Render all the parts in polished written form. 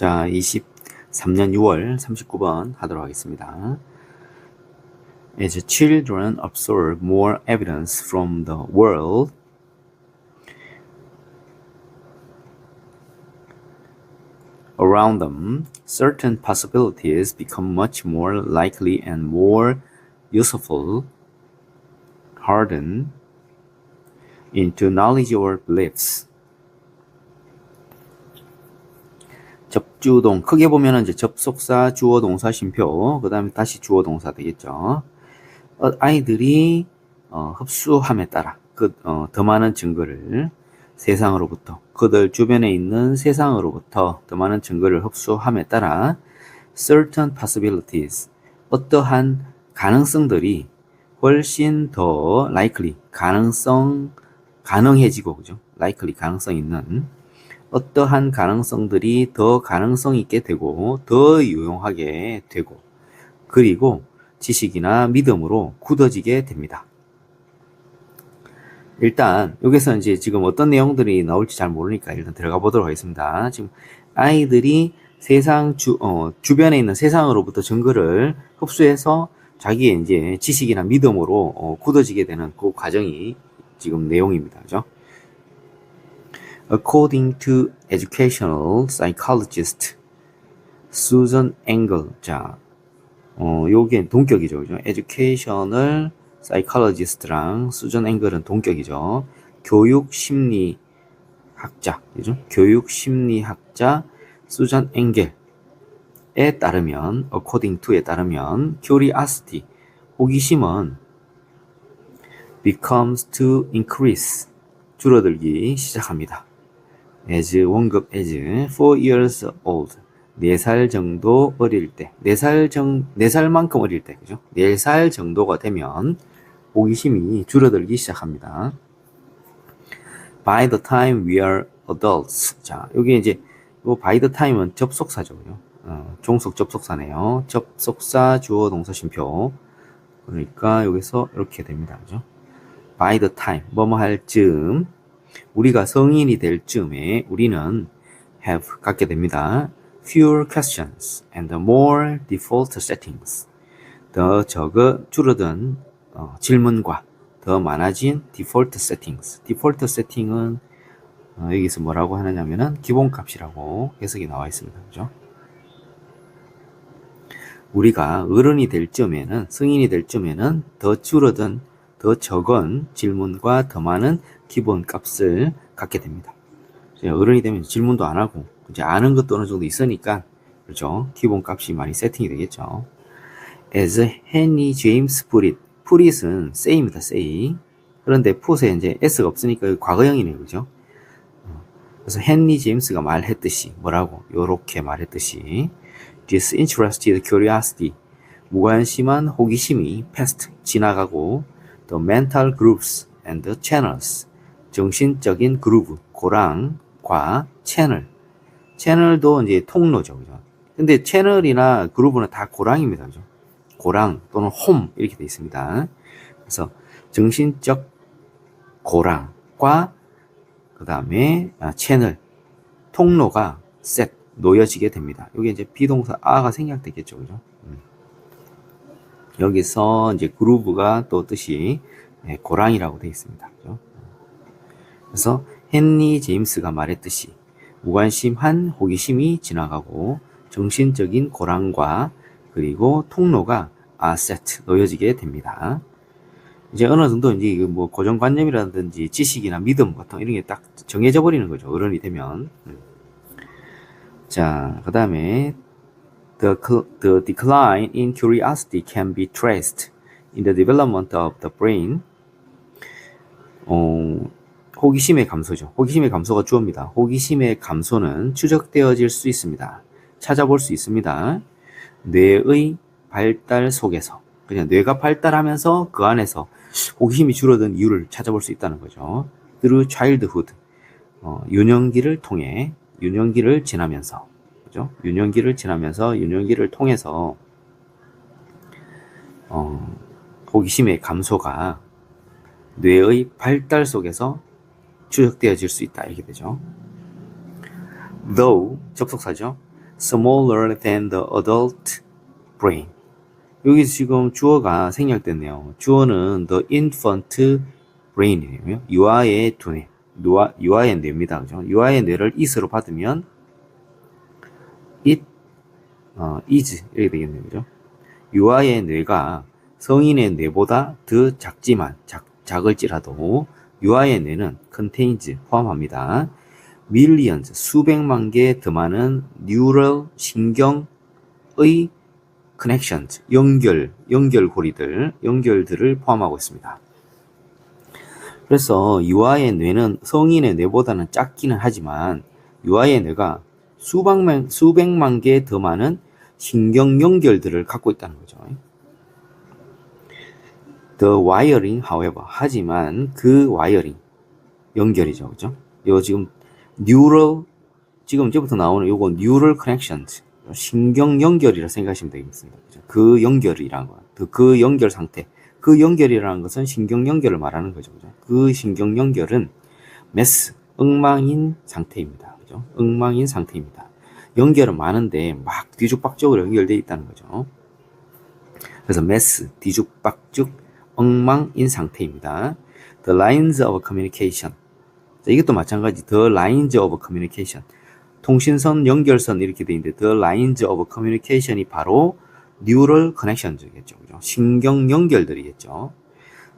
자, 23년 6월 39번 하도록 하겠습니다. As children absorb more evidence from the world, around them, certain possibilities become much more likely and more useful, harden into knowledge or beliefs. 접주동 크게 보면은 이제 접속사, 주어, 동사, 쉼표, 그 다음에 다시 주어, 동사 되겠죠. 아이들이 흡수함에 따라 더 많은 증거를 세상으로부터 그들 주변에 있는 세상으로부터 더 많은 증거를 흡수함에 따라 certain possibilities 어떠한 가능성들이 훨씬 더 likely 가능해지고 그죠? likely 가능성 있는 어떠한 가능성들이 더 가능성 있게 되고 더 유용하게 되고 그리고 지식이나 믿음으로 굳어지게 됩니다. 일단 여기서 이제 지금 어떤 내용들이 나올지 잘 모르니까 일단 들어가 보도록 하겠습니다. 지금 아이들이 세상 주변에 있는 세상으로부터 증거를 흡수해서 자기의 이제 지식이나 믿음으로 굳어지게 되는 그 과정이 지금 내용입니다. 그죠? According to educational psychologist Susan Engel. 자, 요게 동격이죠. 그죠? Educational psychologist랑 수전 앵글은 동격이죠. 교육 심리학자, 그죠? 교육 심리학자 수전 앵겔에 따르면, according to에 따르면, curiosity, 호기심은 becomes to increase, 줄어들기 시작합니다. as 원급 as 4 years old, 4살 정도 어릴 때, 4살만큼 어릴 때, 그죠? 4살 정도가 되면 호기심이 줄어들기 시작합니다. By the time we are adults. 자, 여기 이제, by the time은 접속사죠, 그죠? 종속 접속사네요. 접속사, 주어, 동사, 쉼표. 그러니까 여기서 이렇게 됩니다, 그죠? By the time, 뭐뭐 할 즈음, 우리가 성인이 될 즈음에 우리는 have 갖게 됩니다. Fewer questions and more default settings. 더 줄어든 질문과 더 많아진 default settings. default setting은 여기서 뭐라고 하느냐면은 기본값이라고 해석이 나와 있습니다. 그죠? 우리가 어른이 될 쯤에는, 성인이 될 쯤에는 더 적은 질문과 더 많은 기본값을 갖게 됩니다. 어른이 되면 질문도 안 하고 이제 아는 것도 어느 정도 있으니까 그렇죠. 기본값이 많이 세팅이 되겠죠. As Henry James putit은 say입니다. say. 그런데 put에 이제 s가 없으니까 과거형이네요. 그죠? 그래서 헨리 제임스가 말했듯이 뭐라고? 요렇게 말했듯이 disinterested curiosity 무관심한 호기심이 past 지나가고 the mental grooves and channels 정신적인 그루브 고랑과 채널도 이제 통로죠. 그죠? 근데 채널이나 그루브는 다 고랑입니다. 그죠? 고랑 또는 홈 이렇게 되어 있습니다. 그래서 정신적 고랑과 그 다음에 채널, 통로가 놓여지게 됩니다. 여기 이제 비동사 아가 생략되겠죠. 그죠? 여기서 이제 그루브가 또 뜻이 고랑이라고 되어 있습니다. 그죠? 그래서 헨리 제임스가 말했듯이 무관심한 호기심이 지나가고 정신적인 고랑과 그리고 통로가 놓여지게 됩니다. 이제 어느 정도 이제 뭐 고정관념이라든지 지식이나 믿음 같은 이런 게 딱 정해져 버리는 거죠. 어른이 되면. 자, 그 다음에 the decline in curiosity can be traced in the development of the brain. 호기심의 감소죠. 호기심의 감소가 주어입니다. 호기심의 감소는 추적되어질 수 있습니다. 찾아볼 수 있습니다. 뇌의 발달 속에서. 그냥 뇌가 발달하면서 그 안에서 호기심이 줄어든 이유를 찾아볼 수 있다는 거죠. through childhood. 유년기를 지나면서. 그죠? 유년기를 통해서, 호기심의 감소가 뇌의 발달 속에서 추적되어질 수 있다. 이렇게 되죠. Though, 접속사죠. smaller than the adult brain. 여기 지금 주어가 생략됐네요. 주어는 the infant brain이에요. 유아의 두뇌, 유아의 뇌입니다. 그죠? 유아의 뇌를 is로 받으면 it, is 이렇게 되겠네요. 그죠? 유아의 뇌가 성인의 뇌보다 더 작지만, 작을지라도 유아의 뇌는 contains, 포함합니다. millions, 수백만 개 더 많은 neural, 신경의 connections, 연결들을 포함하고 있습니다. 그래서 유아의 뇌는 성인의 뇌보다는 작기는 하지만 유아의 뇌가 수백만 개 더 많은 신경 연결들을 갖고 있다는 거죠. The wiring, however, 하지만 그 와이어링, 연결이죠, 그죠? 요 지금 neural, 지금 이제부터 나오는 요거 neural connections, 신경 연결이라 생각하시면 되겠습니다. 그죠? 그 연결이라는 거, 그 연결 상태, 그 연결이라는 것은 신경 연결을 말하는 거죠, 그죠? 그 신경 연결은 mess, 엉망인 상태입니다, 그죠? 엉망인 상태입니다. 연결은 많은데 막 뒤죽박죽으로 연결되어 있다는 거죠. 그래서 mess, 뒤죽박죽, 엉망인 상태입니다. The lines of communication. 자, 이것도 마찬가지. The lines of communication. 통신선, 연결선 이렇게 되어 있는데 The lines of communication이 바로 neural connections겠죠. 그죠? 신경 연결들이겠죠.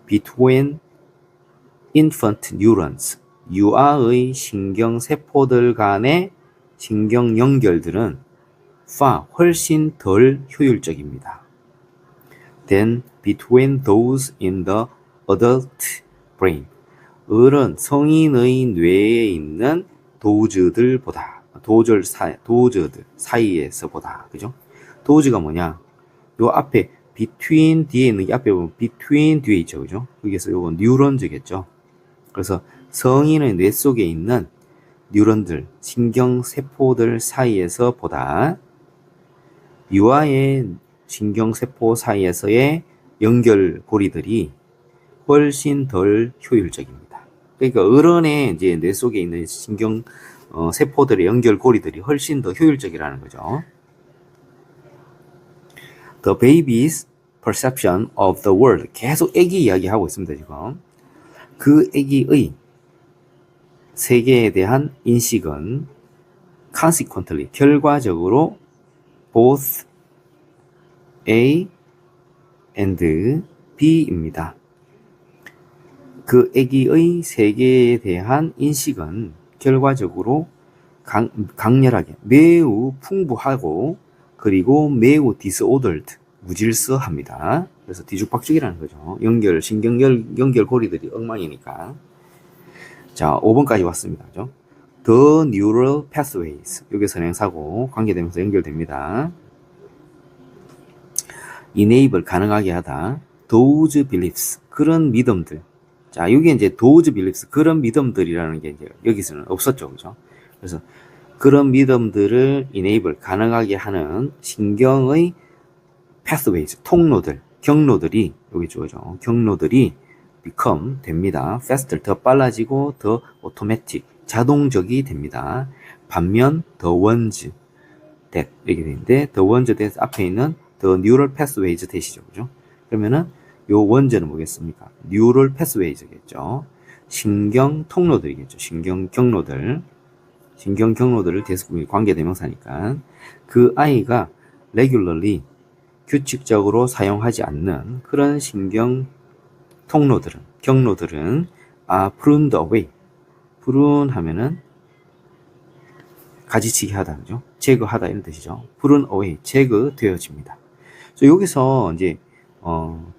Between infant neurons. 유아의 신경 세포들 간의 신경 연결들은 훨씬 덜 효율적입니다. than between those in the adult brain. 성인의 뇌에 있는 도즈들 사이에서보다. 그죠? 도즈가 뭐냐? 요 앞에 between 뒤에 있는 이 앞에 보면 between 뒤에 있죠. 그죠? 여기서 요거 뉴런즈겠죠. 그래서 성인의 뇌 속에 있는 뉴런들, 신경세포들 사이에서보다 유아의 신경세포 사이에서의 연결고리들이 훨씬 덜 효율적입니다. 그러니까 어른의 이제 뇌 속에 있는 세포들의 연결고리들이 훨씬 더 효율적이라는 거죠. The baby's perception of the world. 계속 애기 이야기하고 있습니다, 지금. 그 애기의 세계에 대한 인식은 consequently, 결과적으로 both A and B입니다. 그 아기의 세계에 대한 인식은 결과적으로 강렬하게, 매우 풍부하고 그리고 매우 disordered, 무질서합니다. 그래서 뒤죽박죽이라는 거죠. 신경 연결고리들이 엉망이니까. 자, 5번까지 왔습니다. 그죠? The neural pathways. 여기 선행사고 관계되면서 연결됩니다. enable, 가능하게 하다. those beliefs, 그런 믿음들. 자, 여기 이제 those beliefs, 그런 믿음들이라는 게 이제 여기서는 없었죠. 그죠? 그래서 그런 믿음들을 enable, 가능하게 하는 신경의 pathways, 통로들, 경로들이, 여기 주어져. 경로들이 become, 됩니다. faster, 더 빨라지고 더 automatic, 자동적이 됩니다. 반면 the ones that, 이렇게 되는데 the ones that 앞에 있는 the neural pathways 대시죠. 그죠? 그러면은 요 원제는 뭐겠습니까? neural pathways겠죠. 신경 통로들이겠죠. 신경 경로들을 대수분이 관계대명사니까 그 아이가 regularly, 규칙적으로 사용하지 않는 그런 신경 경로들은 pruned away. prune 가지치기 하다, 그죠? 제거하다 이런 뜻이죠. prune away, 제거되어집니다. 여기서 이제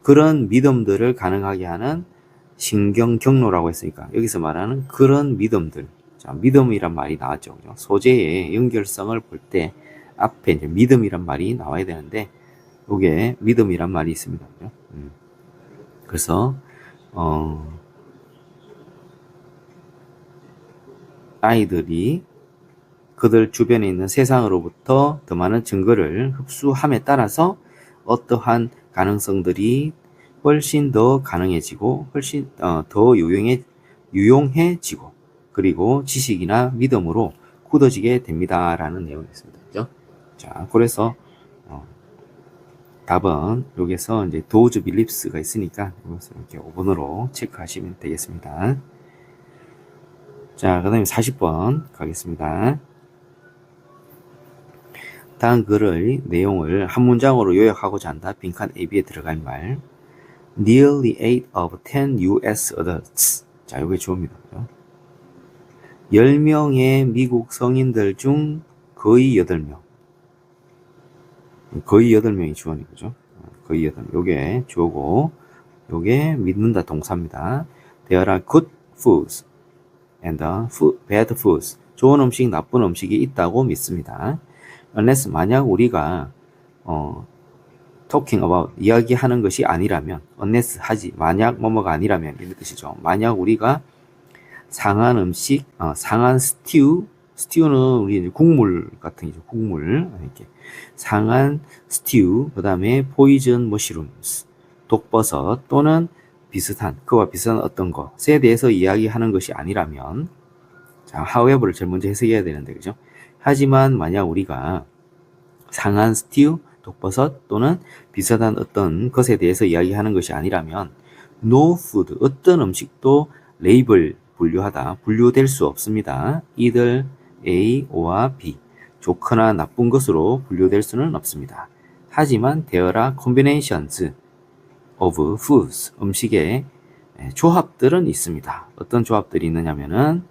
그런 믿음들을 가능하게 하는 신경 경로라고 했으니까 여기서 말하는 그런 믿음들. 자, 믿음이란 말이 나왔죠. 그죠? 소재의 연결성을 볼 때 앞에 이제 믿음이란 말이 나와야 되는데 여기에 믿음이란 말이 있습니다. 그죠? 그래서 아이들이 그들 주변에 있는 세상으로부터 더 많은 증거를 흡수함에 따라서 어떠한 가능성들이 훨씬 더 가능해지고 훨씬 더 유용해지고 그리고 지식이나 믿음으로 굳어지게 됩니다라는 내용이 있습니다. 그죠? 자, 그래서 답은 여기서 이제 도즈 빌립스가 있으니까 이것을 이렇게 5번으로 체크하시면 되겠습니다. 자, 그 다음에 40번 가겠습니다. 다음 글의 내용을 한 문장으로 요약하고자 한다. 빈칸 AB에 들어갈 말. Nearly 8 of 10 US adults. 자, 이게 주어입니다. 10명의 미국 성인들 중 거의 8명. 거의 8명이 주어니, 그죠? 거의 8명. 요게 주어고, 요게 믿는다 동사입니다. There are good foods and bad foods. 좋은 음식, 나쁜 음식이 있다고 믿습니다. Unless 만약 우리가 talking about 이야기하는 것이 아니라면 unless 하지 만약 뭐뭐가 아니라면 이런 뜻이죠. 만약 우리가 상한 음식, 상한 스튜는 우리 이제 국물 같은 거죠. 국물 이렇게 상한 스튜, 그다음에 poison mushrooms 독버섯 또는 비슷한 그와 비슷한 어떤 것에 대해서 이야기하는 것이 아니라면 자, however를 제일 먼저 해석해야 되는데 그죠? 하지만 만약 우리가 상한 스튜, 독버섯 또는 비슷한 어떤 것에 대해서 이야기하는 것이 아니라면 no food, 어떤 음식도 레이블 분류하다, 분류될 수 없습니다. either A와 B, 좋거나 나쁜 것으로 분류될 수는 없습니다. 하지만 there are combinations of foods, 음식의 조합들은 있습니다. 어떤 조합들이 있느냐면은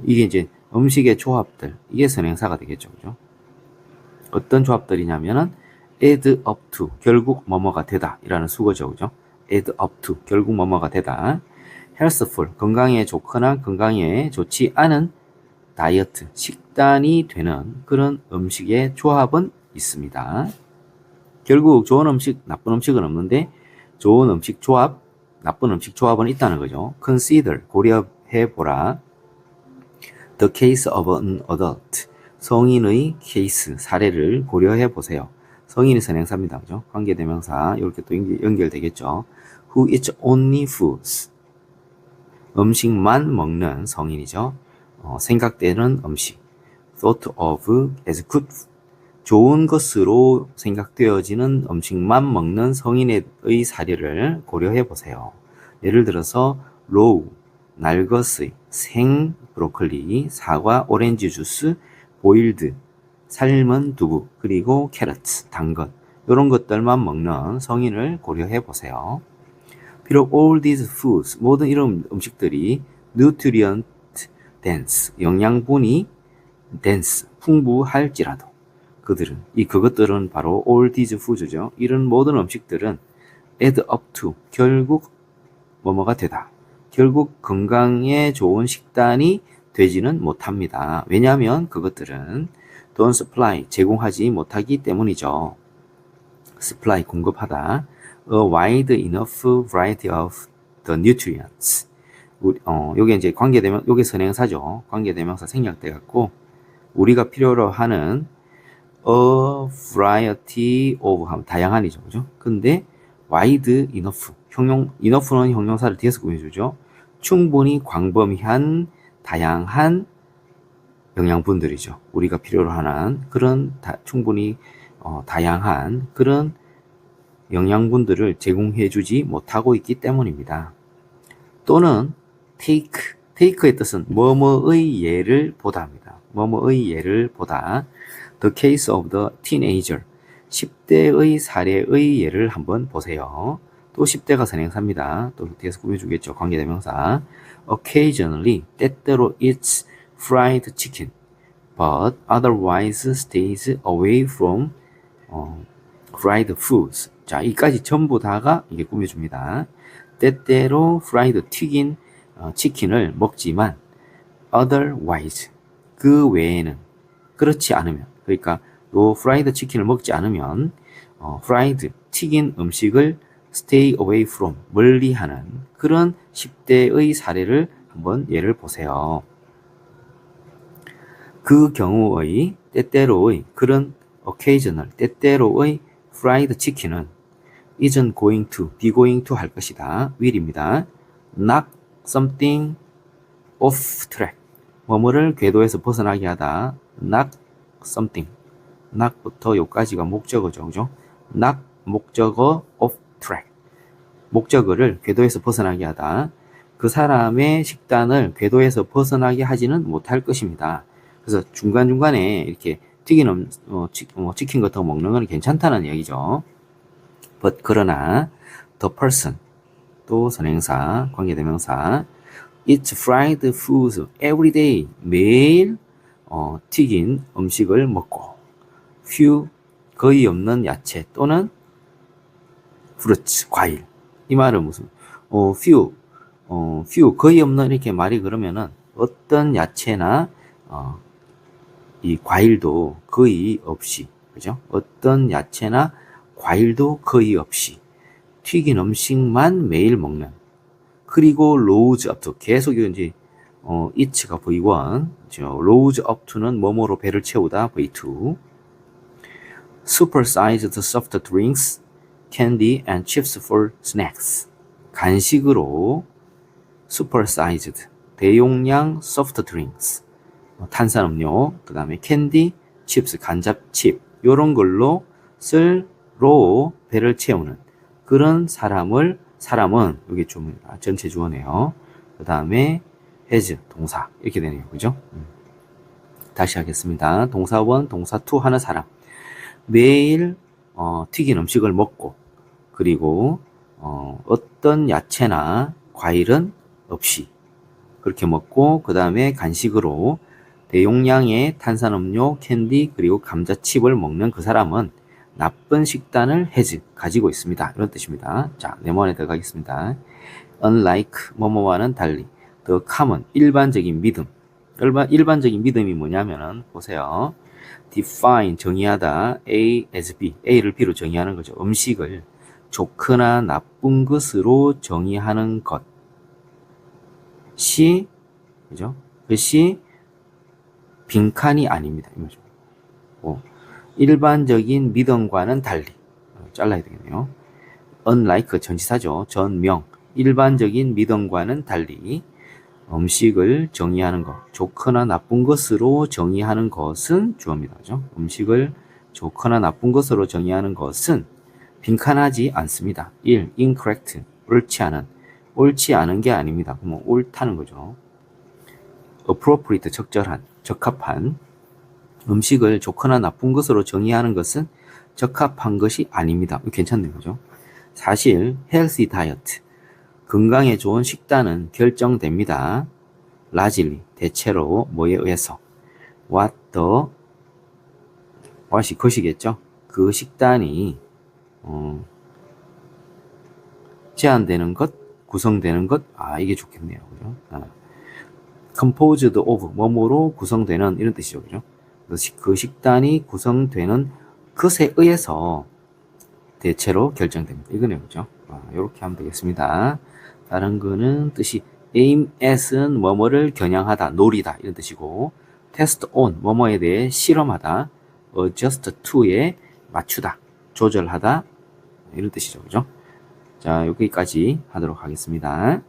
이게 이제 음식의 조합들, 이게 선행사가 되겠죠. 그죠? 어떤 조합들이냐면은 add up to, 결국 뭐뭐가 되다 이라는 수거죠. 그죠? add up to, 결국 뭐뭐가 되다. healthful, 건강에 좋거나 건강에 좋지 않은 다이어트, 식단이 되는 그런 음식의 조합은 있습니다. 결국 좋은 음식, 나쁜 음식은 없는데 좋은 음식 조합, 나쁜 음식 조합은 있다는 거죠. consider, 고려해보라. the case of an adult, 성인의 케이스, 사례를 고려해보세요. 성인이 선행사입니다. 그죠? 관계대명사, 이렇게 또 연결되겠죠. who eats only foods, 음식만 먹는 성인이죠. 생각되는 음식. thought of as good, 좋은 것으로 생각되어지는 음식만 먹는 성인의 사례를 고려해 보세요. 예를 들어서 raw, 날것의, 생 브로콜리, 사과, 오렌지 주스, 보일드, 삶은 두부, 그리고 캐럿, 당근, 이런 것들만 먹는 성인을 고려해 보세요. 비록 all these foods, 모든 이런 음식들이 nutrient dense, 영양분이 dense, 풍부할지라도 그것들은 바로 all these foods죠. 이런 모든 음식들은 add up to, 결국 뭐뭐가 되다. 결국 건강에 좋은 식단이 되지는 못합니다. 왜냐하면 그것들은 don't supply, 제공하지 못하기 때문이죠. supply, 공급하다. A wide enough variety of the nutrients. 요게 이제 관계대명, 요게 선행사죠. 관계대명사 생략돼 갖고 우리가 필요로 하는 a variety of 하면 다양한이죠. 그죠? 근데 wide enough, enough는 형용사를 뒤에서 구해주죠. 충분히 광범위한 다양한 영양분들이죠. 우리가 필요로 하는 그런 충분히 다양한 그런 영양분들을 제공해주지 못하고 있기 때문입니다. 또는 take의 뜻은 뭐뭐의 예를 보다입니다. 뭐뭐의 예를 보다. The case of the teenager, 10대의 사례의 예를 한번 보세요. 또 10대가 선행사입니다. 또 뒤에서 구해주겠죠. 관계대명사. Occasionally, 때때로 eats fried chicken, but otherwise stays away from fried foods. 자, 이까지 전부 다가 이게 꾸며줍니다. 때때로 프라이드 튀긴 치킨을 먹지만 otherwise, 그 외에는, 그렇지 않으면, 그러니까 요 프라이드 치킨을 먹지 않으면 프라이드 튀긴 음식을 stay away from, 멀리하는 그런 10대의 사례를 한번 예를 보세요. 그 경우의 때때로의 그런 occasional, 때때로의 프라이드 치킨은 isn't going to, be going to 할 것이다. will입니다. knock something off track, 뭐뭐를 궤도에서 벗어나게 하다. knock something, not부터 요까지가 목적어죠. 그죠? not 목적어 off track. 목적어를 궤도에서 벗어나게 하다. 그 사람의 식단을 궤도에서 벗어나게 하지는 못할 것입니다. 그래서 중간중간에 이렇게 치킨 같은 거 먹는 건 괜찮다는 얘기죠. but 그러나 the person 또 선행사, 관계대명사 eats fried foods every day 매일 튀긴 음식을 먹고 few 거의 없는 야채 또는 fruits 과일 이 말은 무슨 few 거의 없는 이렇게 말이 그러면은 어떤 야채나 이 과일도 거의 없이 그죠? 어떤 야채나 과일도 거의 없이 튀긴 음식만 매일 먹는 그리고 rose up to 계속 이제 it가 V1 rose up to는 뭐뭐로 배를 채우다 V2 supersized soft drinks candy and chips for snacks 간식으로 supersized 대용량 soft drinks 탄산음료 그 다음에 캔디 칩스 간잡칩 요런 걸로 로 배를 채우는 그런 사람은 여기 좀 전체 주어네요. 그 다음에 has 동사 이렇게 되네요. 그죠? 다시 하겠습니다. 동사 1, 동사 2 하는 사람 매일 튀긴 음식을 먹고 그리고 어떤 야채나 과일은 없이 그렇게 먹고 그 다음에 간식으로 대용량의 탄산음료, 캔디 그리고 감자칩을 먹는 그 사람은 나쁜 식단을 가지고 있습니다. 이런 뜻입니다. 자, 네모안에 들어가겠습니다. unlike 뭐뭐와는 달리 the common 일반적인 믿음 일반적인 믿음이 뭐냐면은 보세요. define 정의하다 A as B A를 B로 정의하는 거죠. 음식을 좋거나 나쁜 것으로 정의하는 것이 그죠? 그것이 빈칸이 아닙니다. 이거죠. 일반적인 믿음과는 달리 잘라야 되겠네요. unlike 전치사죠. 전명 일반적인 믿음과는 달리 음식을 정의하는 것 좋거나 나쁜 것으로 정의하는 것은 주어입니다. 그죠? 음식을 좋거나 나쁜 것으로 정의하는 것은 빈칸하지 않습니다. 1. incorrect 옳지 않은 게 아닙니다. 그럼 옳다는 거죠. appropriate 적합한 음식을 좋거나 나쁜 것으로 정의하는 것은 적합한 것이 아닙니다. 괜찮네요. 그죠? 사실 healthy diet 건강에 좋은 식단은 결정됩니다. largely 대체로 뭐에 의해서 what이 것이겠죠. 그 식단이 제한되는 것, 구성되는 것, 이게 좋겠네요. 그죠? composed of 뭐뭐로 구성되는 이런 뜻이죠. 그죠? 그 식단이 구성되는 것에 의해서 대체로 결정됩니다. 이거네요. 그죠? 이렇게 하면 되겠습니다. 다른 거는 뜻이 aim at은 뭐뭐를 겨냥하다, 노리다 이런 뜻이고 test on 뭐뭐에 대해 실험하다, adjust to에 맞추다, 조절하다 이런 뜻이죠. 그죠? 자, 여기까지 하도록 하겠습니다.